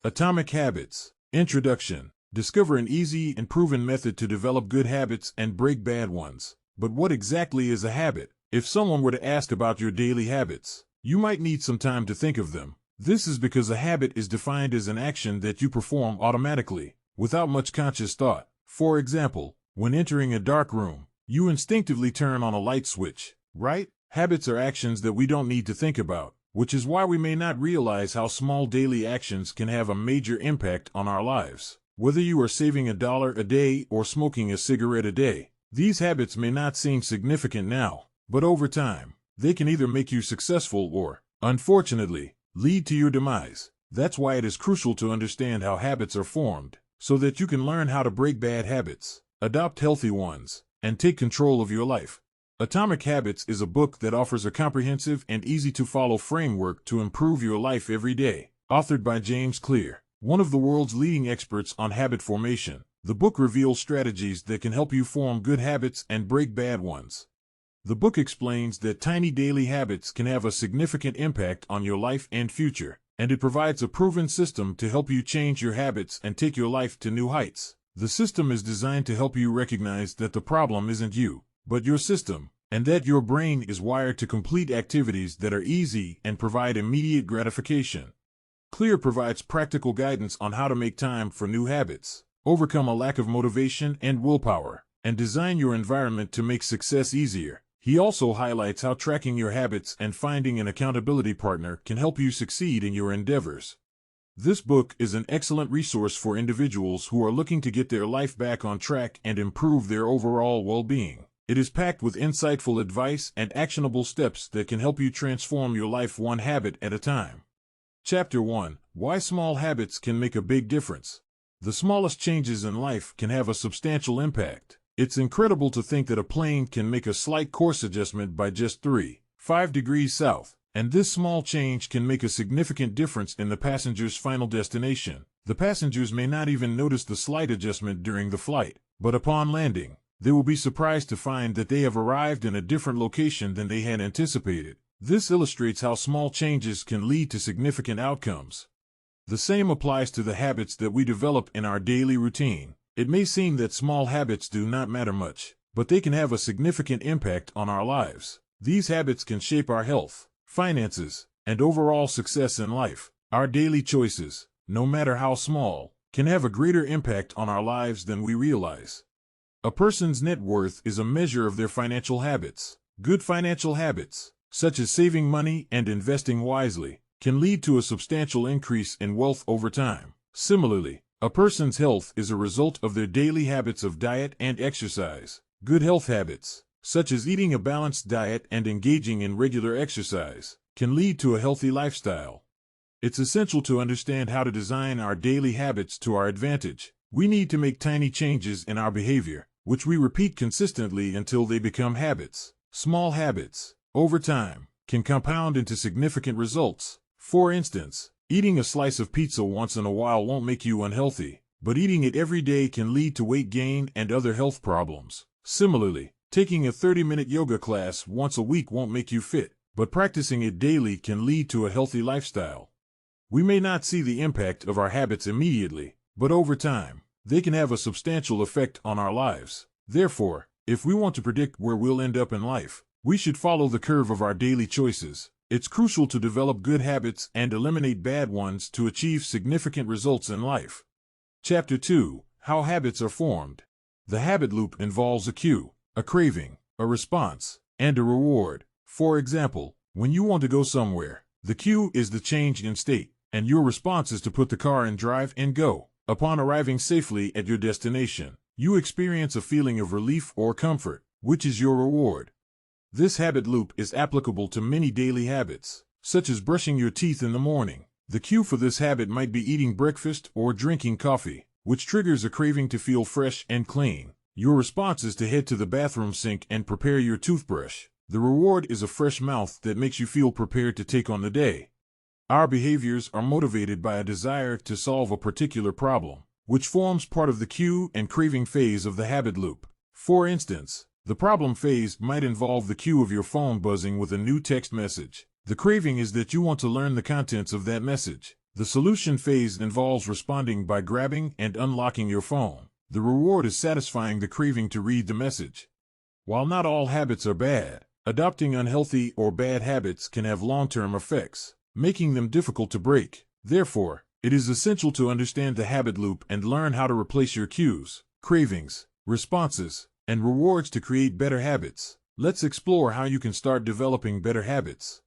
Atomic Habits. Introduction. Discover an easy and proven method to develop good habits and break bad ones. But what exactly is a habit? If someone were to ask about your daily habits, you might need some time to think of them. This is because a habit is defined as an action that you perform automatically, without much conscious thought. For example, when entering a dark room, you instinctively turn on a light switch, right? Habits are actions that we don't need to think about, which is why we may not realize how small daily actions can have a major impact on our lives. Whether you are saving $1 a day or smoking a cigarette a day, these habits may not seem significant now, but over time, they can either make you successful or, unfortunately, lead to your demise. That's why it is crucial to understand how habits are formed, so that you can learn how to break bad habits, adopt healthy ones, and take control of your life. Atomic Habits is a book that offers a comprehensive and easy-to-follow framework to improve your life every day. Authored by James Clear, one of the world's leading experts on habit formation, the book reveals strategies that can help you form good habits and break bad ones. The book explains that tiny daily habits can have a significant impact on your life and future, and it provides a proven system to help you change your habits and take your life to new heights. The system is designed to help you recognize that the problem isn't you, but your system, and that your brain is wired to complete activities that are easy and provide immediate gratification. Clear provides practical guidance on how to make time for new habits, overcome a lack of motivation and willpower, and design your environment to make success easier. He also highlights how tracking your habits and finding an accountability partner can help you succeed in your endeavors. This book is an excellent resource for individuals who are looking to get their life back on track and improve their overall well-being. It is packed with insightful advice and actionable steps that can help you transform your life one habit at a time. Chapter 1. Why Small Habits Can Make a Big Difference. The smallest changes in life can have a substantial impact. It's incredible to think that a plane can make a slight course adjustment by just 3.5 degrees south, and this small change can make a significant difference in the passenger's final destination. The passengers may not even notice the slight adjustment during the flight, but upon landing, they will be surprised to find that they have arrived in a different location than they had anticipated. This illustrates how small changes can lead to significant outcomes. The same applies to the habits that we develop in our daily routine. It may seem that small habits do not matter much, but they can have a significant impact on our lives. These habits can shape our health, finances, and overall success in life. Our daily choices, no matter how small, can have a greater impact on our lives than we realize. A person's net worth is a measure of their financial habits. Good financial habits, such as saving money and investing wisely, can lead to a substantial increase in wealth over time. Similarly, a person's health is a result of their daily habits of diet and exercise. Good health habits, such as eating a balanced diet and engaging in regular exercise, can lead to a healthy lifestyle. It's essential to understand how to design our daily habits to our advantage. We need to make tiny changes in our behavior, which we repeat consistently until they become habits. Small habits, over time, can compound into significant results. For instance, eating a slice of pizza once in a while won't make you unhealthy, but eating it every day can lead to weight gain and other health problems. Similarly, taking a 30-minute yoga class once a week won't make you fit, but practicing it daily can lead to a healthy lifestyle. We may not see the impact of our habits immediately, but over time, they can have a substantial effect on our lives. Therefore, if we want to predict where we'll end up in life, we should follow the curve of our daily choices. It's crucial to develop good habits and eliminate bad ones to achieve significant results in life. Chapter 2. How Habits Are Formed. The habit loop involves a cue, a craving, a response, and a reward. For example, when you want to go somewhere, the cue is the change in state, and your response is to put the car in drive and go. Upon arriving safely at your destination, you experience a feeling of relief or comfort, which is your reward. This habit loop is applicable to many daily habits, such as brushing your teeth in the morning. The cue for this habit might be eating breakfast or drinking coffee, which triggers a craving to feel fresh and clean. Your response is to head to the bathroom sink and prepare your toothbrush. The reward is a fresh mouth that makes you feel prepared to take on the day. Our behaviors are motivated by a desire to solve a particular problem, which forms part of the cue and craving phase of the habit loop. For instance, the problem phase might involve the cue of your phone buzzing with a new text message. The craving is that you want to learn the contents of that message. The solution phase involves responding by grabbing and unlocking your phone. The reward is satisfying the craving to read the message. While not all habits are bad, adopting unhealthy or bad habits can have long-term effects, making them difficult to break. Therefore, it is essential to understand the habit loop and learn how to replace your cues, cravings, responses, and rewards to create better habits. Let's explore how you can start developing better habits.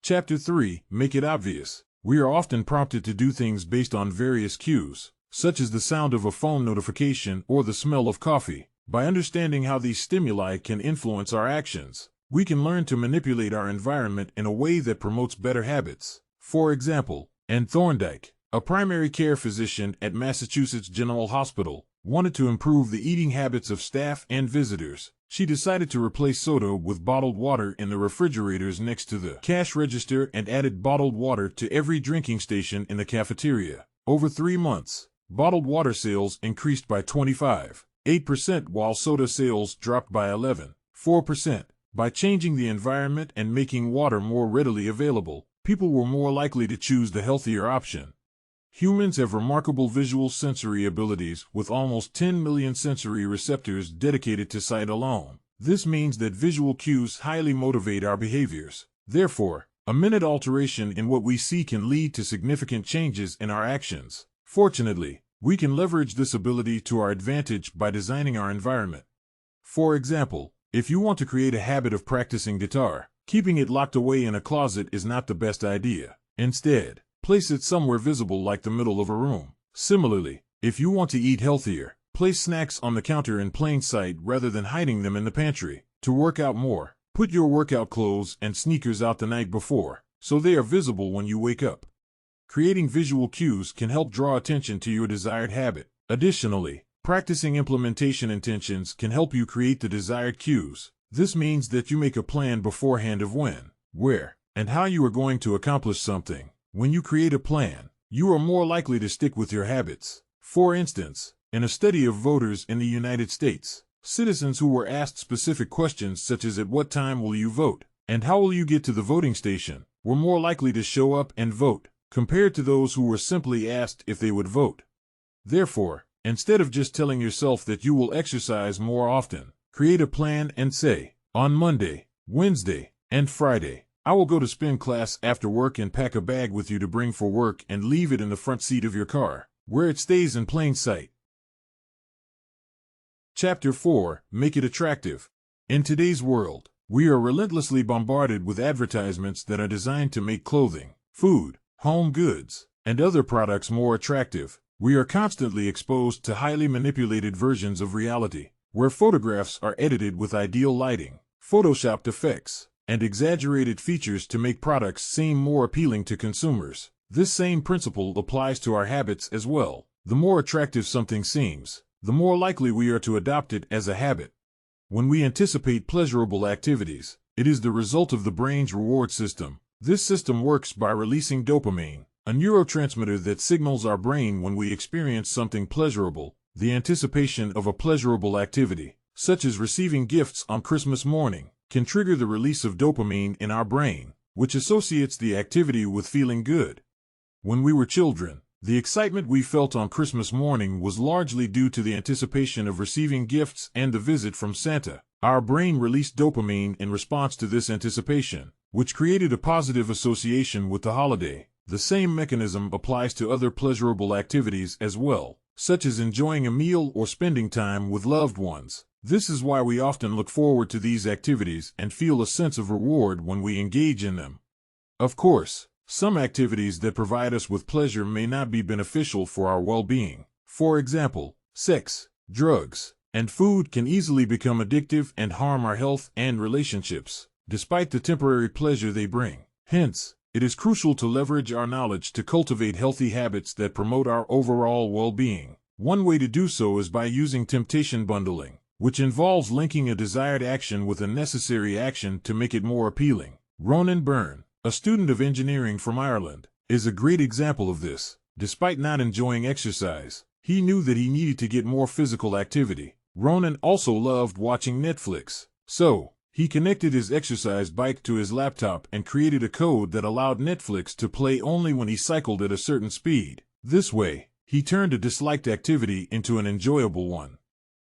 Chapter 3. Make it obvious. We are often prompted to do things based on various cues, such as the sound of a phone notification or the smell of coffee. By understanding how these stimuli can influence our actions, we can learn to manipulate our environment in a way that promotes better habits. For example, Anne Thorndike, a primary care physician at Massachusetts General Hospital, wanted to improve the eating habits of staff and visitors. She decided to replace soda with bottled water in the refrigerators next to the cash register and added bottled water to every drinking station in the cafeteria. Over 3 months, bottled water sales increased by 25.8% while soda sales dropped by 11.4%. By changing the environment and making water more readily available, people were more likely to choose the healthier option. Humans have remarkable visual sensory abilities with almost 10 million sensory receptors dedicated to sight alone. This means that visual cues highly motivate our behaviors. Therefore, a minute alteration in what we see can lead to significant changes in our actions. Fortunately, we can leverage this ability to our advantage by designing our environment. For example, if you want to create a habit of practicing guitar, keeping it locked away in a closet is not the best idea. Instead, place it somewhere visible like the middle of a room. Similarly, if you want to eat healthier, place snacks on the counter in plain sight rather than hiding them in the pantry. To work out more, put your workout clothes and sneakers out the night before, so they are visible when you wake up. Creating visual cues can help draw attention to your desired habit. Additionally, practicing implementation intentions can help you create the desired cues. This means that you make a plan beforehand of when, where, and how you are going to accomplish something. When you create a plan, you are more likely to stick with your habits. For instance, in a study of voters in the United States, citizens who were asked specific questions such as at what time will you vote, and how will you get to the voting station, were more likely to show up and vote, compared to those who were simply asked if they would vote. Therefore, instead of just telling yourself that you will exercise more often, create a plan and say, on Monday, Wednesday, and Friday, I will go to spin class after work and pack a bag with you to bring for work and leave it in the front seat of your car, where it stays in plain sight. Chapter 4. Make it attractive. In today's world, we are relentlessly bombarded with advertisements that are designed to make clothing, food, home goods, and other products more attractive. We are constantly exposed to highly manipulated versions of reality, where photographs are edited with ideal lighting, photoshopped effects, and exaggerated features to make products seem more appealing to consumers. This same principle applies to our habits as well. The more attractive something seems, the more likely we are to adopt it as a habit. When we anticipate pleasurable activities, it is the result of the brain's reward system. This system works by releasing dopamine, a neurotransmitter that signals our brain when we experience something pleasurable. The anticipation of a pleasurable activity, such as receiving gifts on Christmas morning, can trigger the release of dopamine in our brain, which associates the activity with feeling good. When we were children, the excitement we felt on Christmas morning was largely due to the anticipation of receiving gifts and the visit from Santa. Our brain released dopamine in response to this anticipation, which created a positive association with the holiday. The same mechanism applies to other pleasurable activities as well, such as enjoying a meal or spending time with loved ones. This is why we often look forward to these activities and feel a sense of reward when we engage in them. Of course, some activities that provide us with pleasure may not be beneficial for our well-being. For example, sex, drugs, and food can easily become addictive and harm our health and relationships, despite the temporary pleasure they bring. Hence, it is crucial to leverage our knowledge to cultivate healthy habits that promote our overall well-being. One way to do so is by using temptation bundling, which involves linking a desired action with a necessary action to make it more appealing. Ronan Byrne, a student of engineering from Ireland, is a great example of this. Despite not enjoying exercise, he knew that he needed to get more physical activity. Ronan also loved watching Netflix, so He connected his exercise bike to his laptop and created a code that allowed Netflix to play only when he cycled at a certain speed. This way, he turned a disliked activity into an enjoyable one.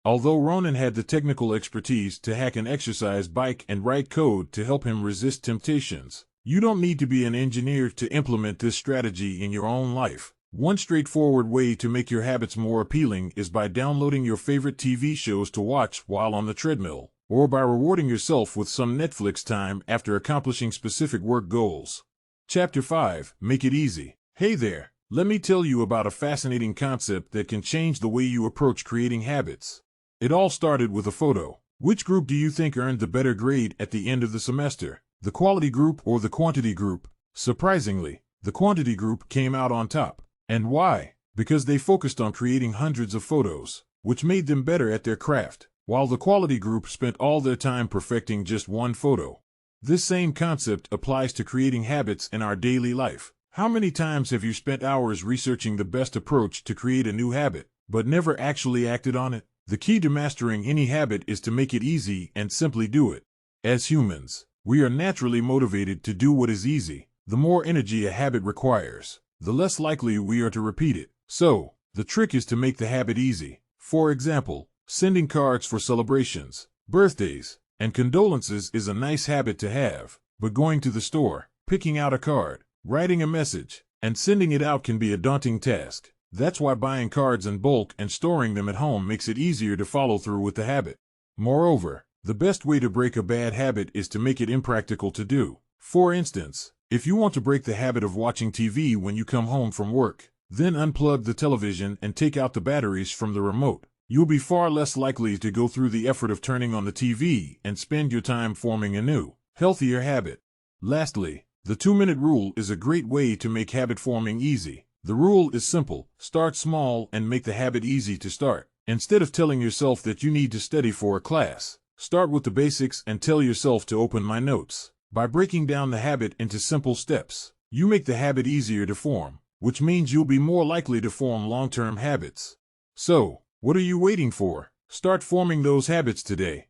Although Ronan had the technical expertise to hack an exercise bike and write code to help him resist temptations, you don't need to be an engineer to implement this strategy in your own life. One straightforward way to make your habits more appealing is by downloading your favorite TV shows to watch while on the treadmill, or by rewarding yourself with some Netflix time after accomplishing specific work goals. Chapter 5. Make it easy. Hey there, let me tell you about a fascinating concept that can change the way you approach creating habits. It all started with a photo. Which group do you think earned the better grade at the end of the semester? The quality group or the quantity group? Surprisingly, the quantity group came out on top. And why? Because they focused on creating hundreds of photos, which made them better at their craft, while the quality group spent all their time perfecting just one photo. This same concept applies to creating habits in our daily life. How many times have you spent hours researching the best approach to create a new habit, but never actually acted on it? The key to mastering any habit is to make it easy and simply do it. As humans, we are naturally motivated to do what is easy. The more energy a habit requires, the less likely we are to repeat it. So, the trick is to make the habit easy. For example, sending cards for celebrations, birthdays, and condolences is a nice habit to have, but going to the store, picking out a card, writing a message, and sending it out can be a daunting task. That's why buying cards in bulk and storing them at home makes it easier to follow through with the habit. Moreover, the best way to break a bad habit is to make it impractical to do. For instance, if you want to break the habit of watching TV when you come home from work, then unplug the television and take out the batteries from the remote. You'll be far less likely to go through the effort of turning on the TV and spend your time forming a new, healthier habit. Lastly, the 2-minute rule is a great way to make habit forming easy. The rule is simple: start small and make the habit easy to start. Instead of telling yourself that you need to study for a class, start with the basics and tell yourself to open my notes. By breaking down the habit into simple steps, you make the habit easier to form, which means you'll be more likely to form long-term habits. So, what are you waiting for? Start forming those habits today.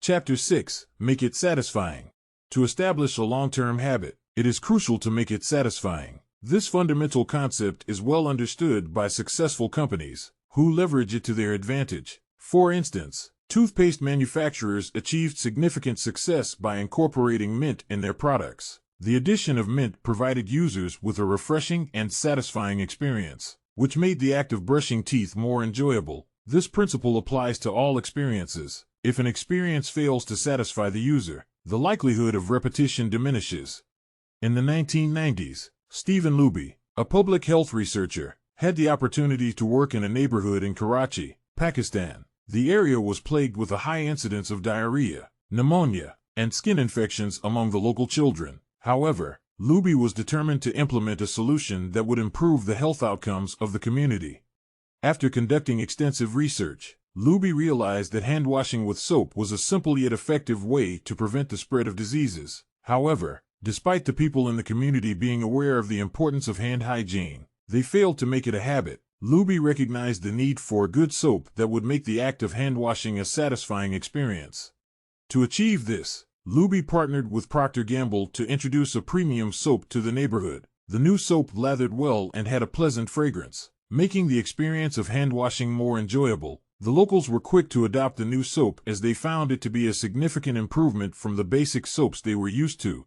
Chapter 6. Make it satisfying. To establish a long-term habit, it is crucial to make it satisfying. This fundamental concept is well understood by successful companies, who leverage it to their advantage. For instance, toothpaste manufacturers achieved significant success by incorporating mint in their products. The addition of mint provided users with a refreshing and satisfying experience, which made the act of brushing teeth more enjoyable. This principle applies to all experiences. If an experience fails to satisfy the user, the likelihood of repetition diminishes. In the 1990s, Stephen Luby, a public health researcher, had the opportunity to work in a neighborhood in Karachi, Pakistan. The area was plagued with a high incidence of diarrhea, pneumonia, and skin infections among the local children. However, Luby was determined to implement a solution that would improve the health outcomes of the community. After conducting extensive research, Luby realized that hand washing with soap was a simple yet effective way to prevent the spread of diseases. However, despite the people in the community being aware of the importance of hand hygiene, they failed to make it a habit. Luby recognized the need for a good soap that would make the act of hand washing a satisfying experience. To achieve this, Luby partnered with Procter & Gamble to introduce a premium soap to the neighborhood. The new soap lathered well and had a pleasant fragrance, making the experience of hand washing more enjoyable. The locals were quick to adopt the new soap as they found it to be a significant improvement from the basic soaps they were used to.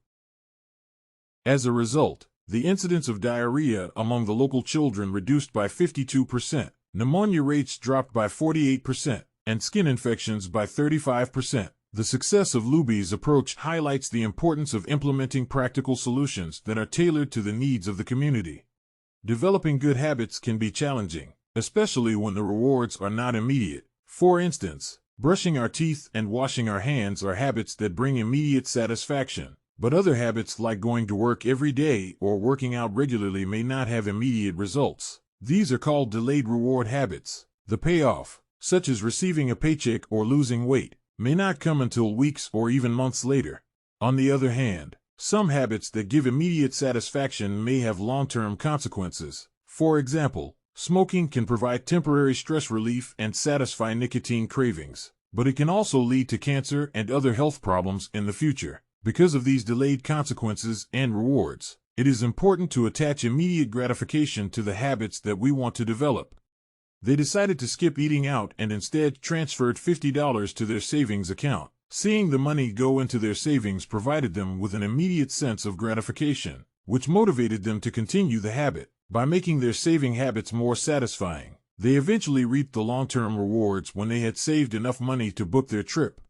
As a result, the incidence of diarrhea among the local children reduced by 52%, pneumonia rates dropped by 48%, and skin infections by 35%. The success of Luby's approach highlights the importance of implementing practical solutions that are tailored to the needs of the community. Developing good habits can be challenging, especially when the rewards are not immediate. For instance, brushing our teeth and washing our hands are habits that bring immediate satisfaction. But other habits like going to work every day or working out regularly may not have immediate results. These are called delayed reward habits. The payoff, such as receiving a paycheck or losing weight, may not come until weeks or even months later. On the other hand, some habits that give immediate satisfaction may have long-term consequences. For example, smoking can provide temporary stress relief and satisfy nicotine cravings. but it can also lead to cancer and other health problems in the future. Because of these delayed consequences and rewards, it is important to attach immediate gratification to the habits that we want to develop. They decided to skip eating out and instead transferred $50 to their savings account. Seeing the money go into their savings provided them with an immediate sense of gratification, which motivated them to continue the habit. By making their saving habits more satisfying, they eventually reaped the long-term rewards when they had saved enough money to book their trip.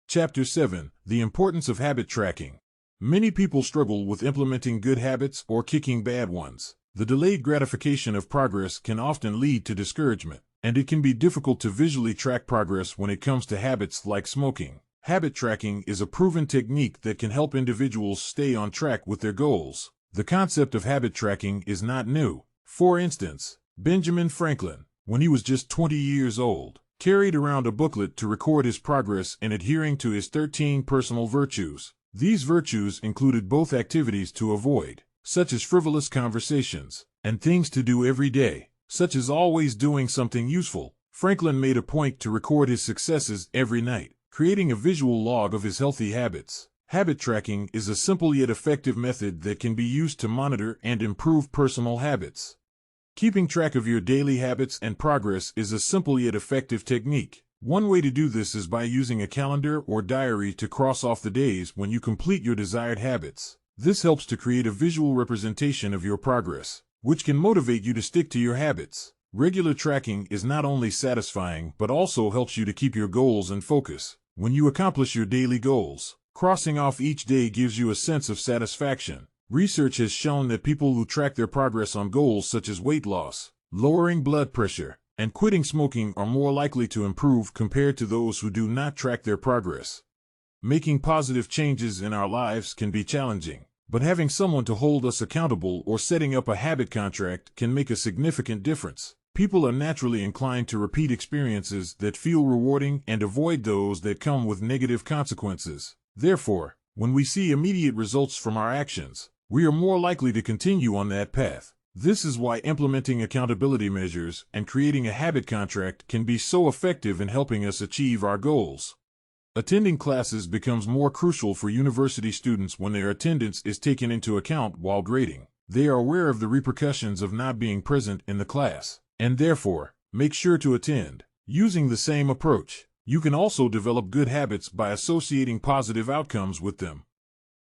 Chapter 7: The Importance of Habit Tracking. Many people struggle with implementing good habits or kicking bad ones. The delayed gratification of progress can often lead to discouragement, and it can be difficult to visually track progress when it comes to habits like smoking. Habit tracking is a proven technique that can help individuals stay on track with their goals. The concept of habit tracking is not new. For instance, Benjamin Franklin, when he was just 20 years old, carried around a booklet to record his progress in adhering to his 13 personal virtues. These virtues included both activities to avoid, such as frivolous conversations, and things to do every day, such as always doing something useful. Franklin made a point to record his successes every night, creating a visual log of his healthy habits. Habit tracking is a simple yet effective method that can be used to monitor and improve personal habits. Keeping track of your daily habits and progress is a simple yet effective technique. One way to do this is by using a calendar or diary to cross off the days when you complete your desired habits. This helps to create a visual representation of your progress, which can motivate you to stick to your habits. Regular tracking is not only satisfying but also helps you to keep your goals in focus. When you accomplish your daily goals, crossing off each day gives you a sense of satisfaction. Research has shown that people who track their progress on goals such as weight loss, lowering blood pressure, and quitting smoking are more likely to improve compared to those who do not track their progress. Making positive changes in our lives can be challenging, but having someone to hold us accountable or setting up a habit contract can make a significant difference. People are naturally inclined to repeat experiences that feel rewarding and avoid those that come with negative consequences. Therefore, when we see immediate results from our actions, we are more likely to continue on that path. This is why implementing accountability measures and creating a habit contract can be so effective in helping us achieve our goals. Attending classes becomes more crucial for university students when their attendance is taken into account while grading. They are aware of the repercussions of not being present in the class, and therefore, make sure to attend. Using the same approach, you can also develop good habits by associating positive outcomes with them.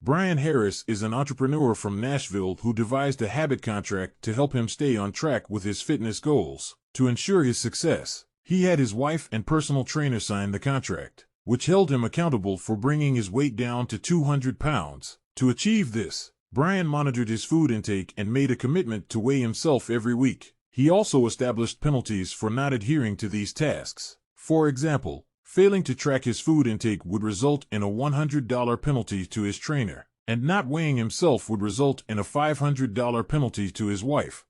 Brian Harris is an entrepreneur from Nashville who devised a habit contract to help him stay on track with his fitness goals. To ensure his success, he had his wife and personal trainer sign the contract, which held him accountable for bringing his weight down to 200 pounds. To achieve this, Brian monitored his food intake and made a commitment to weigh himself every week. He also established penalties for not adhering to these tasks. For example, failing to track his food intake would result in a $100 penalty to his trainer, and not weighing himself would result in a $500 penalty to his wife.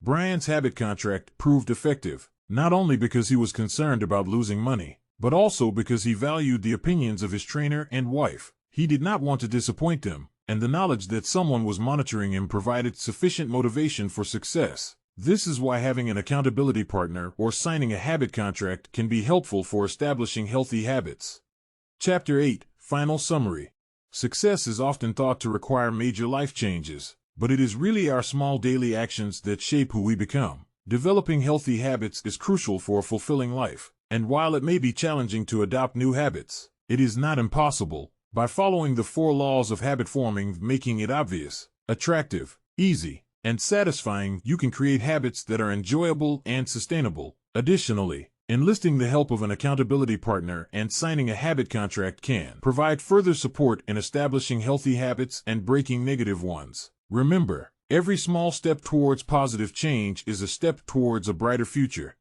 Brian's habit contract proved effective, not only because he was concerned about losing money, but also because he valued the opinions of his trainer and wife. He did not want to disappoint them, and the knowledge that someone was monitoring him provided sufficient motivation for success. This is why having an accountability partner or signing a habit contract can be helpful for establishing healthy habits. Chapter 8: Final Summary. Success is often thought to require major life changes, but it is really our small daily actions that shape who we become. Developing healthy habits is crucial for a fulfilling life, and while it may be challenging to adopt new habits, it is not impossible. By following the 4 laws of habit forming, making it obvious, attractive, easy, and satisfying, you can create habits that are enjoyable and sustainable. Additionally, enlisting the help of an accountability partner and signing a habit contract can provide further support in establishing healthy habits and breaking negative ones. Remember, every small step towards positive change is a step towards a brighter future.